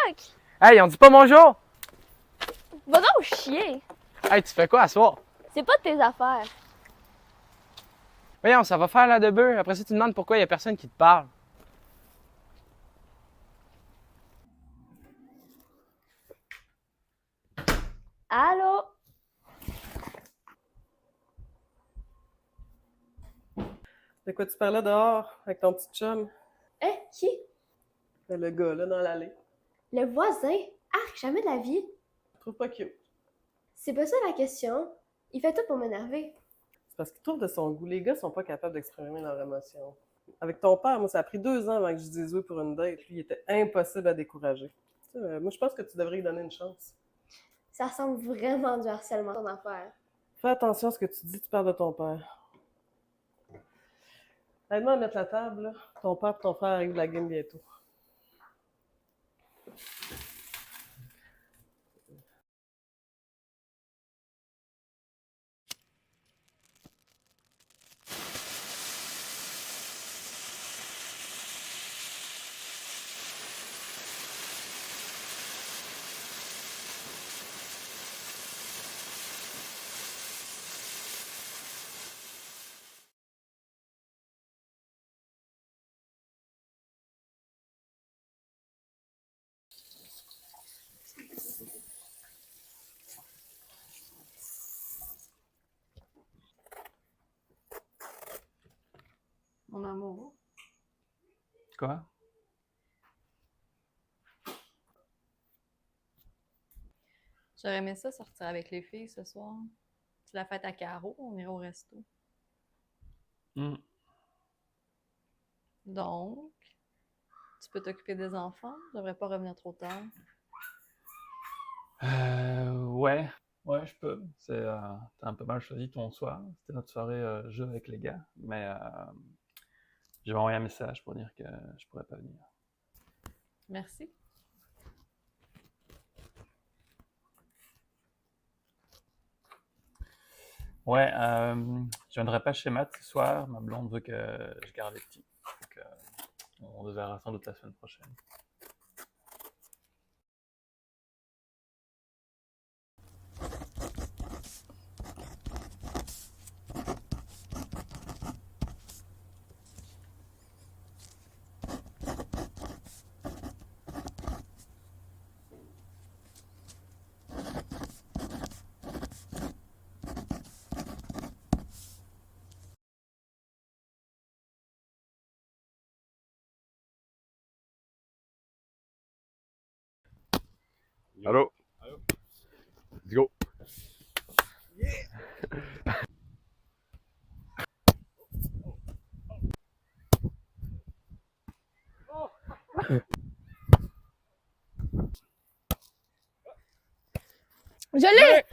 tabarnak! Hey, on dit pas bonjour! Va donc chier! Hey, tu fais quoi à soir? C'est pas de tes affaires. Voyons, ça va faire la de bœuf. Après ça, tu te demandes pourquoi il y a personne qui te parle. Allô? De quoi tu parlais dehors avec ton petit chum? Hein? Qui? Le gars, là, dans l'allée. Le voisin? Ah, jamais de la vie. Je trouve pas cute. C'est pas ça la question. Il fait tout pour m'énerver. C'est parce qu'il trouve de son goût. Les gars sont pas capables d'exprimer leurs émotions. Avec ton père, moi, ça a pris 2 ans avant que je dise oui pour une date. Lui, il était impossible à décourager. Tu sais, moi, je pense que tu devrais lui donner une chance. Ça ressemble vraiment du harcèlement, ton affaire. Fais attention à ce que tu dis, tu parles de ton père. Aide-moi à mettre la table, là. Ton père et ton frère arrivent de la game bientôt. Mon amour. Quoi? J'aurais aimé ça sortir avec les filles ce soir. C'est la fête à Caro, on ira au resto. Donc, tu peux t'occuper des enfants, je devrais pas revenir trop tard. Ouais. Ouais, je peux. T'as un peu mal choisi ton soir. C'était notre soirée jeu avec les gars. Mais je vais envoyer un message pour dire que je pourrais pas venir. Merci. Ouais, je viendrai pas chez Matt ce soir. Ma blonde veut que je garde les petits. Donc, on se verra sans doute la semaine prochaine. Allô? Let's go! Je l'ai!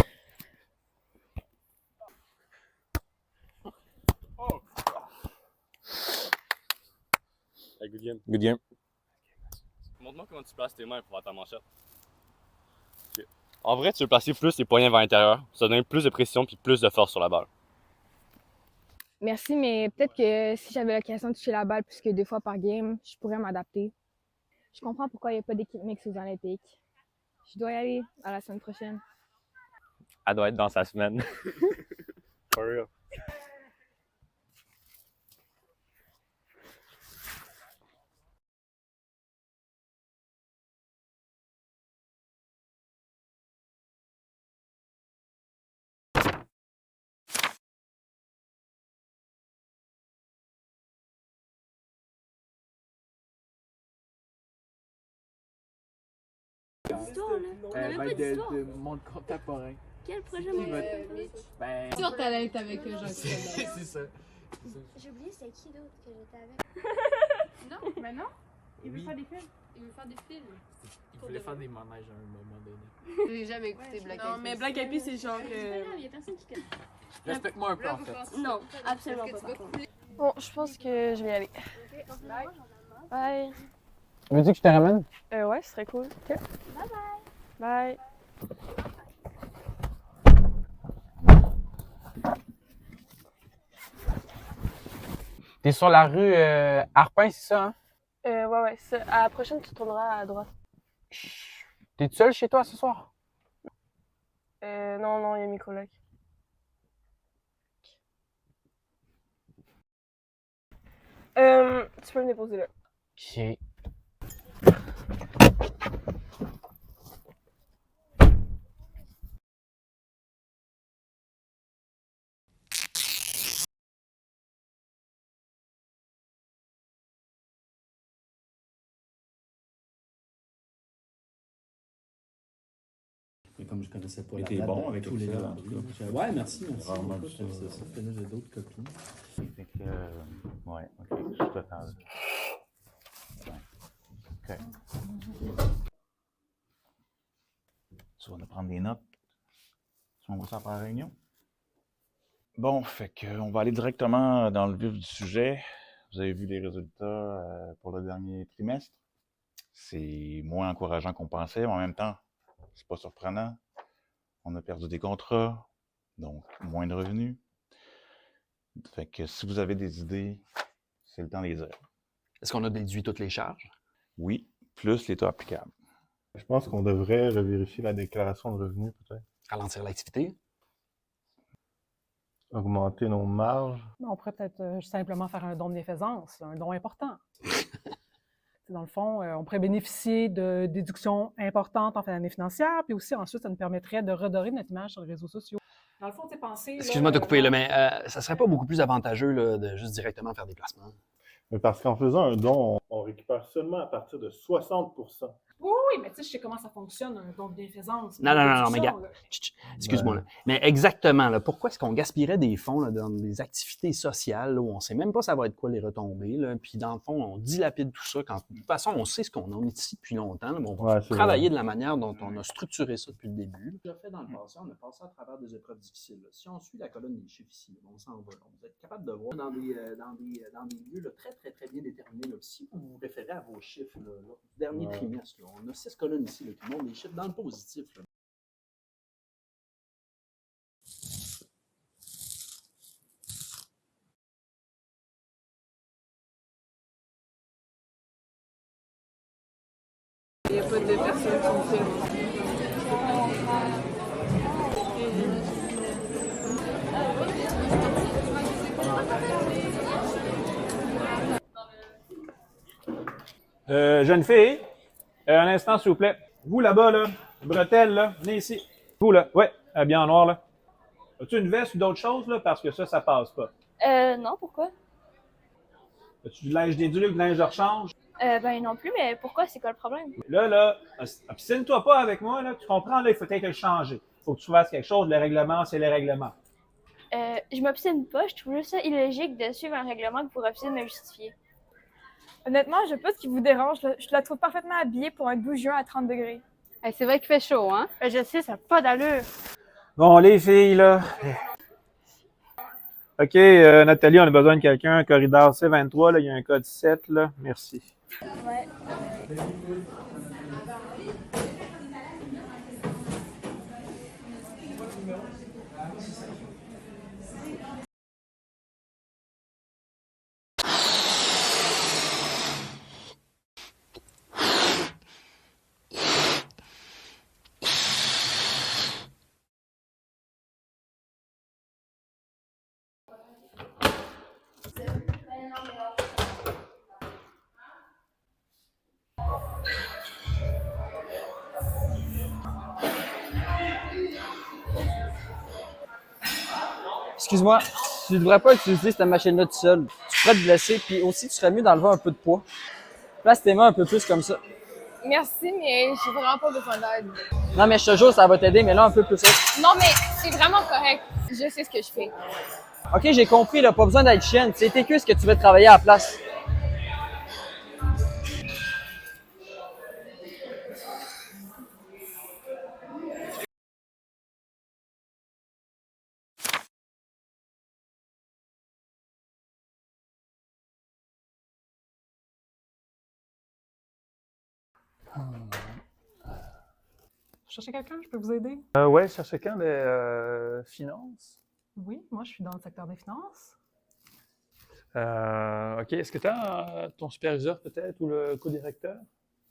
Hey, good game. Good game. Montre-moi comment tu places tes mains pour faire ta manchette. Okay. En vrai, tu veux placer plus tes poignets vers l'intérieur. Ça donne plus de précision puis plus de force sur la balle. Merci, mais peut-être que si j'avais l'occasion de toucher la balle plus que 2 fois par game, je pourrais m'adapter. Je comprends pourquoi il n'y a pas d'équipe mixte aux Olympiques. Je dois y aller à la semaine prochaine. Elle doit être dans sa semaine. For real. D'histoire, là. On a même pas d'histoire. de monde contemporain. Quel projet monde? Ben, Sûr, t'allais être avec Jean-Claude. c'est ça. J'ai oublié c'était qui d'autre que j'étais avec. Non, Ben non. Il veut Oui. faire des films. il veut faire des films. Il voulait faire des manèges à un moment donné. J'ai jamais écouté Black Eyed Non, mais Black Eyed Peas, c'est genre. Il y a personne qui connaît. Respecte-moi un peu, en fait. Non, absolument pas. Par contre. Bon, je pense que je vais y aller. Bye. Veux-tu que je te ramène? Ouais, ce serait cool. OK. Bye. T'es sur la rue Arpin, c'est ça, hein? Ouais, ça. À la prochaine, tu tourneras à droite. T'es tout seul chez toi ce soir? Non, il y a mes colocs. Tu peux me déposer là. Ok. Et comme je connaissais pas Mais la t'es date bon de avec tous les Excel, deux en tout cas. Ouais, merci. Rarement Écoute, vu je connaissais ça. ça. Puis là, j'ai d'autres copies. Fait que, ouais, ok, je t'attends. Ouais. Ok. Tu vas nous prendre des notes. Si on va ça après la réunion. Bon, fait que on va aller directement dans le vif du sujet. Vous avez vu les résultats pour le dernier trimestre. C'est moins encourageant qu'on pensait, mais en même temps, c'est pas surprenant. On a perdu des contrats, donc moins de revenus. Fait que si vous avez des idées, c'est le temps de les dire. Est-ce qu'on a déduit toutes les charges? Oui, plus les taux applicables. Je pense qu'on devrait revérifier la déclaration de revenus, peut-être. Ralentir l'activité? Augmenter nos marges. On pourrait peut-être simplement faire un don de bienfaisance, un don important. Dans le fond, on pourrait bénéficier de déductions importantes en fin d'année financière, puis aussi ensuite, ça nous permettrait de redorer notre image sur les réseaux sociaux. Dans le fond, tu sais, penser... Excuse-moi de couper, là, mais ça serait pas beaucoup plus avantageux là, de juste directement faire des placements? Mais parce qu'en faisant un don, on récupère seulement à partir de 60%. Oui, mais tu sais, je sais comment ça fonctionne, un don de bienfaisance. Non, mais gars, excuse-moi. Là. Mais exactement, là, pourquoi est-ce qu'on gaspillerait des fonds là, dans des activités sociales là, où on ne sait même pas ça va être quoi les retombées, là, puis dans le fond, on dilapide tout ça quand, de toute façon, on sait ce qu'on a ici depuis longtemps, là, mais on va travailler de la manière dont on a structuré ça depuis le début. On l'a fait dans le passé, on a passé à travers des épreuves difficiles. Là. Si on suit la colonne des chiffres ici, on s'en va. Là. Vous êtes capable de voir dans des lieux là, très bien déterminés. Là. Si vous vous référez à vos chiffres là, du dernier trimestre, là, on a 6 colonnes ici là, qui montrent des chiffres dans le positif. Là. Il n'y a pas de personnes qui me filment. Jeune fille, un instant s'il vous plaît. Vous là-bas, là, bretelle, là, venez ici. Vous là, ouais, habillé en noir là. As-tu une veste ou d'autres choses là? Parce que ça passe pas. Non, pourquoi? As-tu du linge déduit, du linge de rechange? Ben non plus, mais pourquoi? C'est quoi le problème? Là, obstine-toi pas avec moi, là, tu comprends, là, il faut peut-être le changer. Faut que tu fasses quelque chose, le règlement, c'est le règlement. Je m'obstine pas, je trouve juste ça illogique de suivre un règlement que vous refusez de me justifier. Honnêtement, je sais pas ce qui vous dérange. Je la trouve parfaitement habillée pour un 12 juin à 30 degrés. Hey, c'est vrai qu'il fait chaud, hein? Je sais, ça n'a pas d'allure. Bon, les filles, là. OK, Nathalie, on a besoin de quelqu'un. Corridor C23, là, il y a un code 7, là. Merci. Ouais. Excuse-moi, tu ne devrais pas utiliser cette machine-là tout seul. Tu pourrais te blesser, puis aussi, tu serais mieux d'enlever un peu de poids. Place tes mains un peu plus comme ça. Merci, mais j'ai vraiment pas besoin d'aide. Non, mais je te jure, ça va t'aider, mais là, un peu plus haut. Non, mais c'est vraiment correct. Je sais ce que je fais. OK, j'ai compris, là, pas besoin d'être chienne. C'est tes cuisses que tu veux travailler à la place. Vous cherchez quelqu'un? Je peux vous aider? Ouais, ça c'est quand les finances? Oui, moi, je suis dans le secteur des finances. OK, est-ce que tu as ton superviseur peut-être ou le co-directeur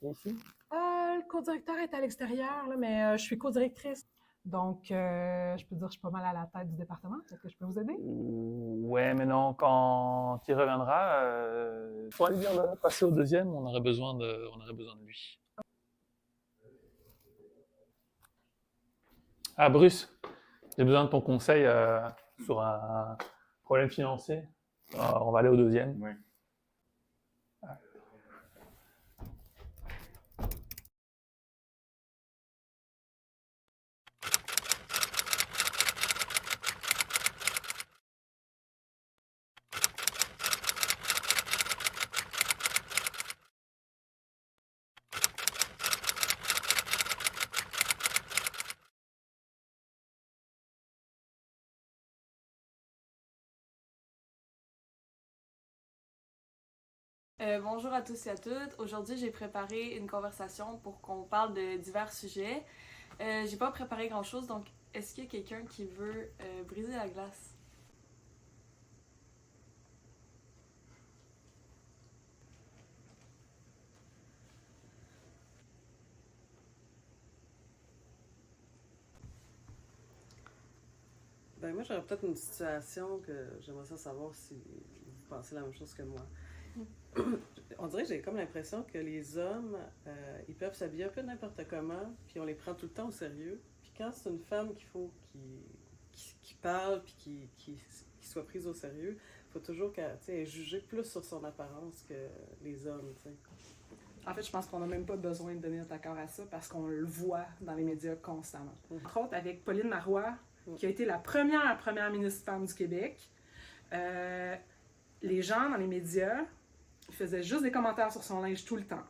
ici? Le co-directeur est à l'extérieur, là, mais je suis co-directrice. Donc, je peux dire que je suis pas mal à la tête du département. Est-ce que je peux vous aider? Ouais, mais non, quand il reviendra, il faudra lui dire de passer au deuxième, on aurait besoin de lui. Ah, Bruce, j'ai besoin de ton conseil sur un problème financier. On va aller au deuxième. Ouais. Bonjour à tous et à toutes. Aujourd'hui, j'ai préparé une conversation pour qu'on parle de divers sujets. J'ai pas préparé grand-chose, donc est-ce qu'il y a quelqu'un qui veut briser la glace? Ben moi, j'aurais peut-être une situation que j'aimerais ça savoir si vous pensez la même chose que moi. On dirait que j'ai comme l'impression que les hommes, ils peuvent s'habiller un peu n'importe comment, puis on les prend tout le temps au sérieux. Puis quand c'est une femme qu'il faut qui parle, puis qui soit prise au sérieux, il faut toujours qu'elle ait jugé plus sur son apparence que les hommes, tu sais. En fait, je pense qu'on n'a même pas besoin de donner notre accord à ça parce qu'on le voit dans les médias constamment. Entre autres, avec Pauline Marois, qui a été la première ministre femme du Québec, les gens dans les médias faisaient juste des commentaires sur son linge tout le temps.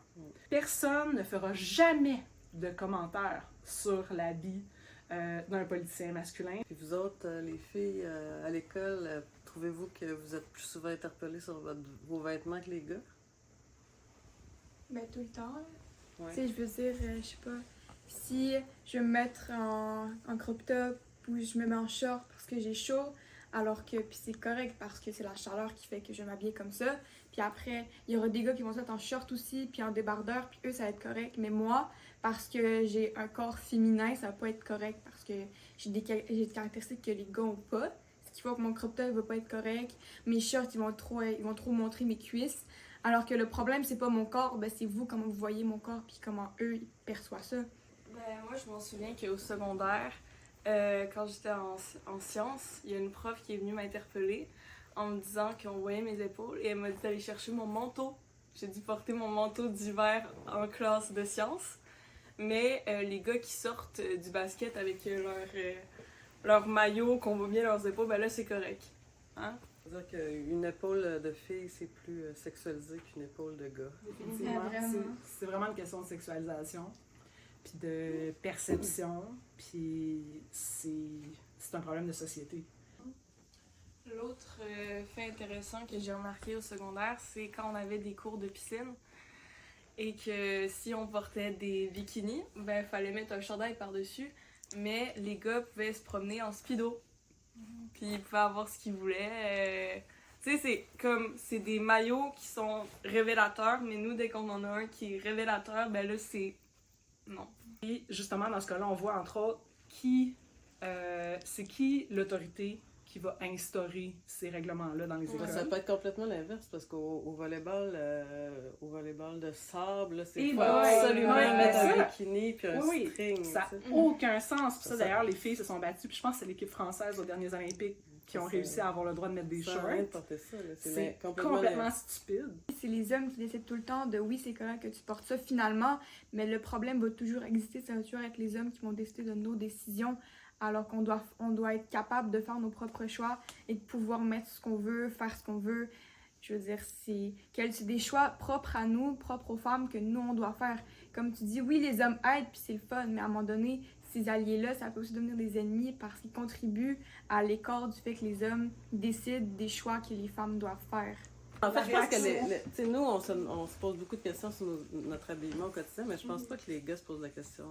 Personne ne fera jamais de commentaires sur l'habit d'un politicien masculin. Puis vous autres, les filles, à l'école, trouvez-vous que vous êtes plus souvent interpellées sur vos vêtements que les gars? Ben, tout le temps. Ouais. Tu sais, je veux dire, je sais pas, si je veux me mettre en crop top ou je me mets en short parce que j'ai chaud, alors que, puis c'est correct parce que c'est la chaleur qui fait que je vais m'habiller comme ça. Puis après, il y aura des gars qui vont se mettre en short aussi, puis en débardeur, puis eux, ça va être correct. Mais moi, parce que j'ai un corps féminin, ça va pas être correct parce que j'ai des caractéristiques que les gars ont pas. Ce qui fait que mon crop top va pas être correct. Mes shorts, ils vont trop montrer mes cuisses. Alors que le problème, c'est pas mon corps, ben c'est vous, comment vous voyez mon corps, puis comment eux, ils perçoivent ça. Ben, moi, je m'en souviens qu'au secondaire, quand j'étais en sciences, il y a une prof qui est venue m'interpeller en me disant qu'on voyait mes épaules et elle m'a dit d'aller chercher mon manteau. J'ai dû porter mon manteau d'hiver en classe de sciences. Mais les gars qui sortent du basket avec leur maillot, qu'on voit bien leurs épaules, ben là, c'est correct. Hein? C'est-à-dire qu'une épaule de fille, c'est plus sexualisé qu'une épaule de gars. Définitivement. C'est vraiment une question de sexualisation, puis de perception, puis c'est un problème de société. L'autre fait intéressant que j'ai remarqué au secondaire, c'est quand on avait des cours de piscine et que si on portait des bikinis, ben fallait mettre un chandail par-dessus, mais les gars pouvaient se promener en speedo. Puis ils pouvaient avoir ce qu'ils voulaient. Tu sais, c'est des maillots qui sont révélateurs, mais nous, dès qu'on en a un qui est révélateur, ben là, c'est... non. Et justement, dans ce cas-là, on voit entre autres c'est qui l'autorité qui va instaurer ces règlements-là dans les écoles. Ça peut être complètement l'inverse, parce qu'au volleyball de sable, là, c'est Et pas absolument mettre un bikini puis un oui, string. ça tu sais. n'a aucun sens. Puis ça, Ça- d'ailleurs, les filles se sont battues. Puis je pense que c'est l'équipe française aux derniers Olympiques qui ont réussi à avoir le droit de mettre des Ça shorts. a rien de porter ça, là. C'est complètement complètement stupide. C'est les hommes qui décident tout le temps de oui, c'est correct que tu portes ça finalement, mais le problème va toujours exister, ça va toujours être les hommes qui vont décider de nos décisions, alors qu'on doit être capable de faire nos propres choix et de pouvoir mettre ce qu'on veut, faire ce qu'on veut. Je veux dire, c'est des choix propres à nous, propres aux femmes que nous, on doit faire. Comme tu dis, oui, les hommes aident, puis c'est le fun, mais à un moment donné, ces alliés-là, ça peut aussi devenir des ennemis parce qu'ils contribuent à l'écart du fait que les hommes décident des choix que les femmes doivent faire. En fait, La je pense que réaction. tu sais, nous, on se pose beaucoup de questions sur notre habillement au quotidien, mais je pense pas que les gars se posent la question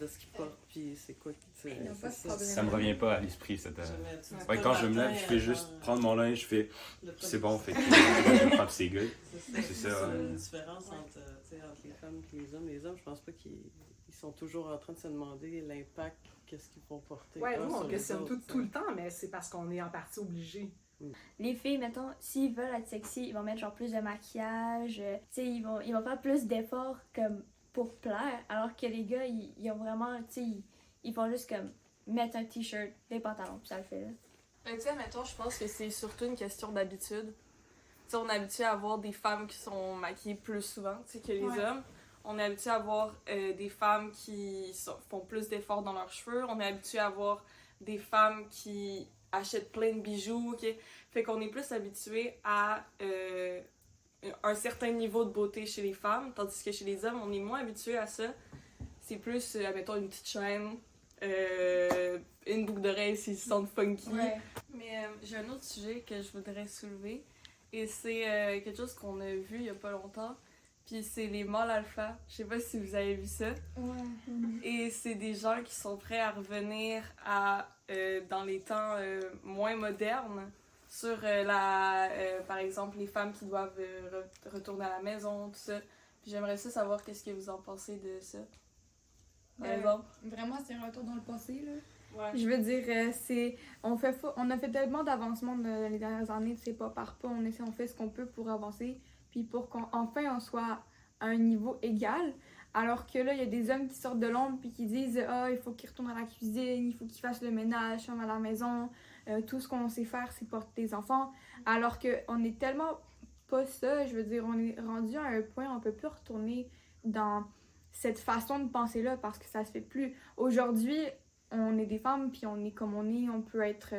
de ce qu'ils portent, puis c'est quoi. Ils n'ont pas ce ça. problème. Ça me revient pas à l'esprit, cette. Jamais. Tu Ouais, te quand lèves je me matin, lève, je fais juste genre, prendre mon linge, je fais. le C'est bon, fait que produit. je vais prendre ces gars. C'est C'est ça. ça. Une différence entre, tu sais, entre les femmes et les hommes. Les hommes, je pense pas qu'ils sont toujours en train de se demander l'impact qu'est-ce qu'ils vont porter. Ouais, un nous, sur on les questionne autres, tout le temps, mais c'est parce qu'on est en partie obligé. Les filles, mettons, s'ils veulent être sexy, ils vont mettre genre plus de maquillage, tu sais, ils vont faire plus d'efforts comme pour plaire, alors que les gars, ils ont vraiment, tu sais, ils font juste comme mettre un t-shirt, des pantalons, puis ça le fait là. Tu sais, mettons, je pense que c'est surtout une question d'habitude. Tu sais, on est habitué à voir des femmes qui sont maquillées plus souvent, tu sais, que les hommes. On est habitué à voir des femmes qui font plus d'efforts dans leurs cheveux. On est habitué à voir des femmes qui achètent plein de bijoux. Okay? Fait qu'on est plus habitué à un certain niveau de beauté chez les femmes, tandis que chez les hommes, on est moins habitué à ça. C'est plus, mettons, une petite chaîne, une boucle d'oreille s'ils se sentent funky. Ouais. Mais j'ai un autre sujet que je voudrais soulever, et c'est quelque chose qu'on a vu il y a pas longtemps. Puis c'est les mâles alpha. Je sais pas si vous avez vu ça. Et c'est des gens qui sont prêts à revenir à dans les temps moins modernes sur par exemple les femmes qui doivent retourner à la maison, tout ça. Puis j'aimerais ça savoir qu'est-ce que vous en pensez de ça. Par exemple. Vraiment, c'est un retour dans le passé, là. Ouais. Je veux dire, on a fait tellement d'avancements dans les dernières années, c'est pas par pas, on fait ce qu'on peut pour avancer, puis pour qu'enfin on soit à un niveau égal. Alors que là, il y a des hommes qui sortent de l'ombre puis qui disent « Ah, il faut qu'ils retournent à la cuisine, il faut qu'ils fassent le ménage, faire à la maison, tout ce qu'on sait faire, c'est porter des enfants. » Alors qu'on est tellement pas ça, je veux dire, on est rendu à un point où on peut plus retourner dans cette façon de penser-là parce que ça se fait plus. Aujourd'hui, on est des femmes puis on est comme on est, on peut être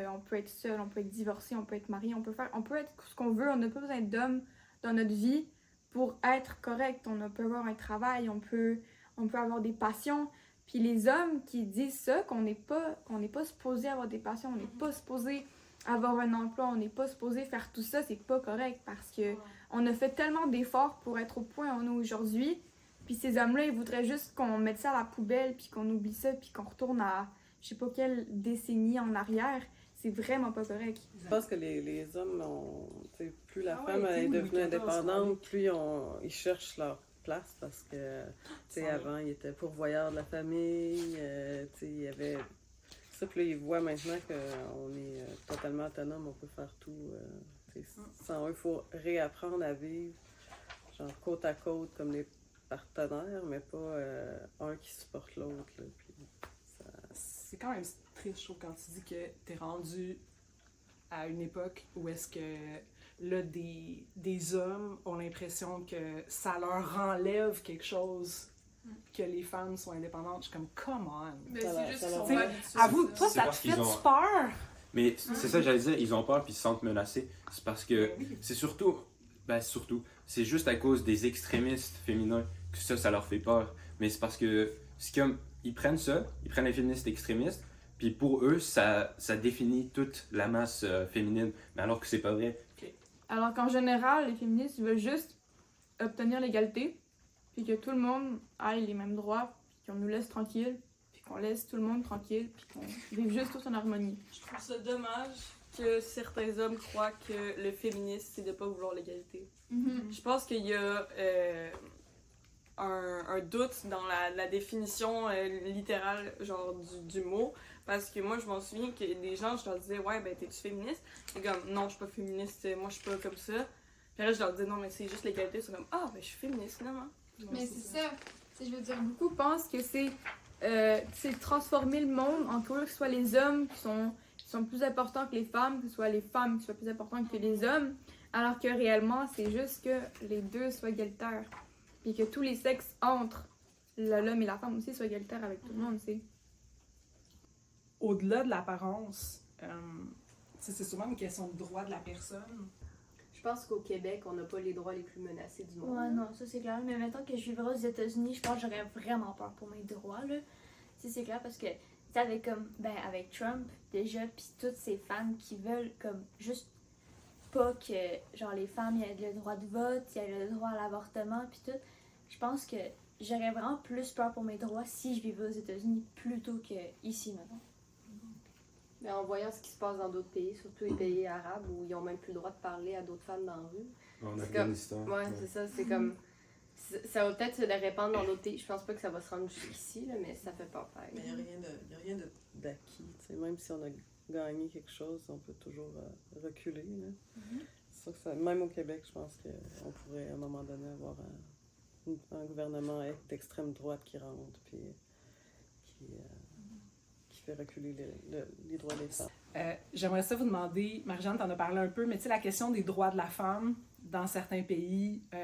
seul, on peut être divorcé, on peut être marié, on peut être ce qu'on veut, on n'a pas besoin d'hommes dans notre vie pour être correct. On peut avoir un travail, on peut avoir des passions. Puis les hommes qui disent ça, qu'on n'est pas supposé avoir des passions, on n'est pas supposé avoir un emploi, on n'est pas supposé faire tout ça, c'est pas correct parce que on a fait tellement d'efforts pour être au point où on est aujourd'hui. Puis ces hommes-là, ils voudraient juste qu'on mette ça à la poubelle, puis qu'on oublie ça, puis qu'on retourne à je sais pas quelle décennie en arrière. C'est vraiment pas correct. Je pense que les hommes ont, tu sais, plus la Ah femme ouais, est Louis devenue XIV, indépendante, plus ils cherchent leur place parce que, tu sais, avant, ils étaient pourvoyeurs de la famille, tu sais, il y avait ça, puis là, ils voient maintenant qu'on est totalement autonome, on peut faire tout. Tu sais, sans eux, il faut réapprendre à vivre, genre côte à côte, comme des partenaires, mais pas un qui supporte l'autre, là, puis C'est quand même triste, je trouve, quand tu dis que t'es rendu à une époque où est-ce que là, des hommes ont l'impression que ça leur enlève quelque chose que les femmes soient indépendantes. Je suis comme, come on! Mais c'est juste qu'ils sont T'sais, pas habitués. avoue, toi, C'est ça te parce qu'ils fait ont- peur! Mais c'est ça, j'allais dire, ils ont peur puis ils se sentent menacés. C'est parce que c'est surtout, c'est juste à cause des extrémistes féminins que ça leur fait peur. Mais c'est parce que c'est comme, ils prennent les féministes extrémistes, puis pour eux, ça définit toute la masse féminine. Mais alors que c'est pas vrai. Alors qu'en général, les féministes veulent juste obtenir l'égalité, puis que tout le monde ait les mêmes droits, puis qu'on nous laisse tranquille, puis qu'on laisse tout le monde tranquille, puis qu'on vive juste tous en harmonie. Je trouve ça dommage que certains hommes croient que le féminisme, c'est de pas vouloir l'égalité. Je pense qu'il y a un doute dans la définition littérale genre du mot, parce que moi je m'en souviens que des gens, je leur disais ouais ben t'es-tu féministe? Et comme non je suis pas féministe, moi je suis pas comme ça. Puis là je leur disais non mais c'est juste l'égalité, ils sont comme ah ben je suis féministe finalement. Mais c'est ça. Je veux dire, beaucoup pensent que c'est transformer le monde en que ce soit les hommes qui sont plus importants que les femmes, que ce soit les femmes qui soient plus importantes que les hommes, alors que réellement, c'est juste que les deux soient égalitaires. Puis que tous les sexes entre l'homme et la femme aussi soient égalitaires avec tout le monde, tu sais. Au-delà de l'apparence, c'est souvent une question de droit de la personne. Je pense qu'au Québec, on n'a pas les droits les plus menacés du monde. Ouais, non, ça c'est clair. Mais maintenant que je vivrais aux États-Unis, je pense que j'aurais vraiment peur pour mes droits, là. Tu sais, c'est clair parce que, tu sais, avec Trump, déjà, puis toutes ces femmes qui veulent, comme, juste pas que, genre, les femmes, il y a le droit de vote, il y a le droit à l'avortement, puis tout. Je pense que j'aurais vraiment plus peur pour mes droits si je vivais aux États-Unis plutôt qu'ici, maintenant. Mais en voyant ce qui se passe dans d'autres pays, surtout les pays arabes, où ils n'ont même plus le droit de parler à d'autres femmes dans la rue. En c'est Afghanistan. Comme, ouais, c'est ça. C'est comme. Ça va peut-être se répandre dans d'autres pays. Je pense pas que ça va se rendre jusqu'ici, là, mais ça fait peur. Mais il n'y a rien d'acquis. Même si on a gagné quelque chose, on peut toujours reculer. Là. C'est sûr que ça, même au Québec, je pense qu'on pourrait à un moment donné avoir un gouvernement d'extrême droite qui rentre puis qui fait reculer les droits des femmes. J'aimerais ça vous demander, Marie-Jeanne, t'en as parlé un peu, mais tu sais, la question des droits de la femme dans certains pays, tu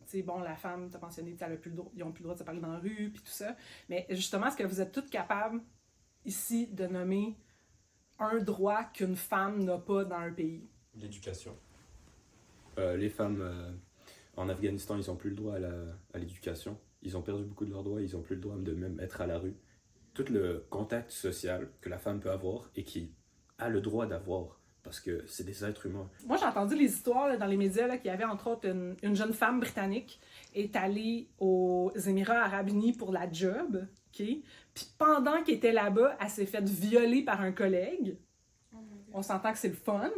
sais, bon, la femme, t'as mentionné, ils n'ont plus le droit de se parler dans la rue, puis tout ça, mais justement, est-ce que vous êtes toutes capables, ici, de nommer un droit qu'une femme n'a pas dans un pays? L'éducation. Les femmes en Afghanistan, ils n'ont plus le droit à l'éducation. Ils ont perdu beaucoup de leurs droits, ils n'ont plus le droit de même être à la rue. Tout le contact social que la femme peut avoir et qui a le droit d'avoir, parce que c'est des êtres humains. Moi, j'ai entendu les histoires là, dans les médias qu'il y avait entre autres une jeune femme britannique est allée aux Émirats arabes unis pour la job, OK? Puis pendant qu'elle était là-bas, elle s'est faite violer par un collègue. On s'entend que c'est le fun.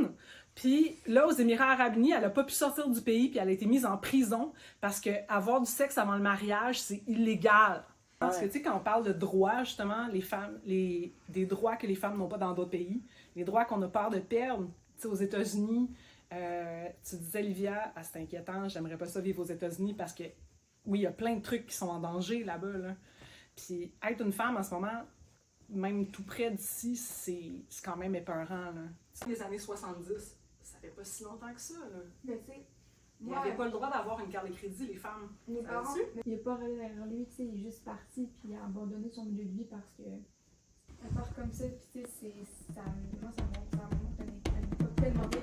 Puis là, aux Émirats arabes unis, elle n'a pas pu sortir du pays, puis elle a été mise en prison parce que avoir du sexe avant le mariage, c'est illégal. Parce que, tu sais, quand on parle de droits, justement, les femmes, des droits que les femmes n'ont pas dans d'autres pays, les droits qu'on a peur de perdre, tu sais, aux États-Unis, tu disais, Livia, c'est inquiétant, j'aimerais pas ça vivre aux États-Unis parce que, oui, il y a plein de trucs qui sont en danger là-bas, là. Puis être une femme, en ce moment, même tout près d'ici, c'est quand même épeurant, là. Les années 70, ça fait pas si longtemps que ça, là. Mais tu sais, ils n'avaient pas le droit d'avoir une carte de crédit, les femmes. Mes parents, il n'est pas allé vers lui, tu sais, il est juste parti, puis il a abandonné son milieu de vie parce que. À part comme ça, puis tu sais, moi, ça m'a tellement bien.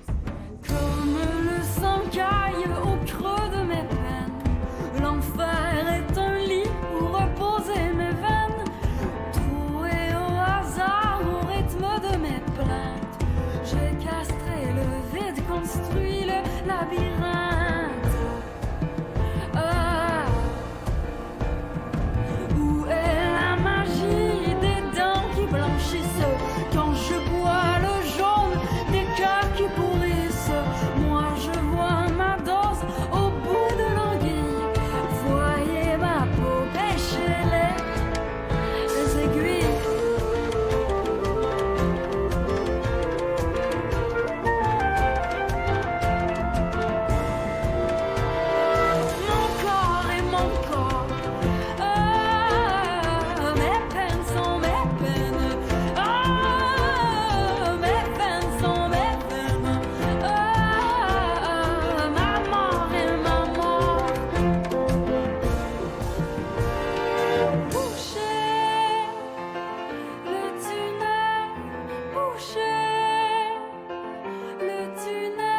Comme le sang